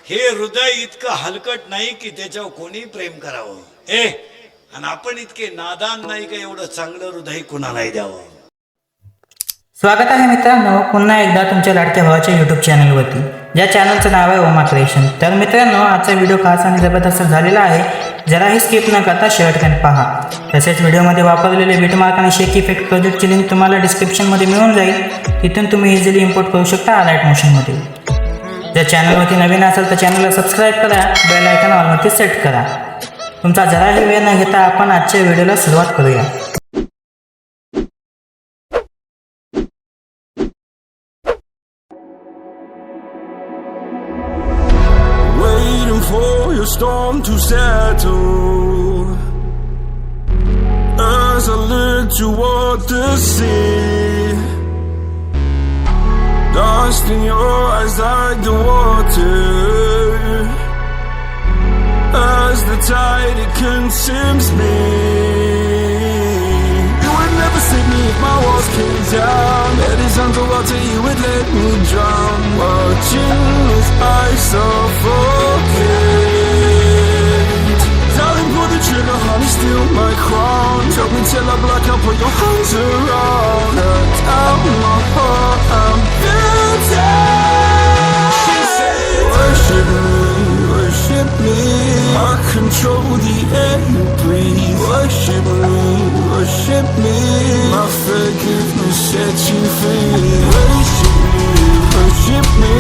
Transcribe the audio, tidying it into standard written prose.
हे हृदय इतकं हलकट नाही की त्याच्यावर कोणी प्रेम करावं. आणि आपण इतके नादान नाही का एवढं चांगलं हृदय कुणालाही द्यावं. स्वागत आहे मित्रांनो पुन्हा एकदा तुमच्या लाडक्या भावाच्या यूट्यूब चॅनलवरती, ज्या चॅनलचं नाव आहे ओमा क्रिएशन. तर मित्रांनो, आजचा व्हिडिओ खास आणि जबरदस्त झालेला आहे. जराही स्किप न करता शेवटपर्यंत पहा. तसेच व्हिडिओमध्ये वापरलेले बीटमार्क आणि शेक इफेक्ट प्रोजेक्टची लिंक तुम्हाला डिस्क्रिप्शनमध्ये मिळून जाईल. तिथून तुम्ही इझिली इम्पोर्ट करू शकता अलाइट मोशनमध्ये. जर चॅनलवरती नवीन असेल तर चॅनलला सबस्क्राईब करा, बेल आयकॉन ऑलवरती सेट करा. तुमचा जराही वेळ न घेता आपण आजच्या व्हिडिओला सुरुवात करूया. Waiting for your storm to settle as I look toward the sea. Dust in your eyes like the water as the tide it consumes me. You would never save me if my walls came down. Head is underwater, you would let me drown. Watching as I suffocate. Darling, pull the trigger, honey, steal my crown. Choke me till I black out, put your hands around. Cut out my heart, I'm guilty. Worship me, worship me. I control the air you breathe. Worship me, worship me. My forgiveness sets you free. Worship me, worship me.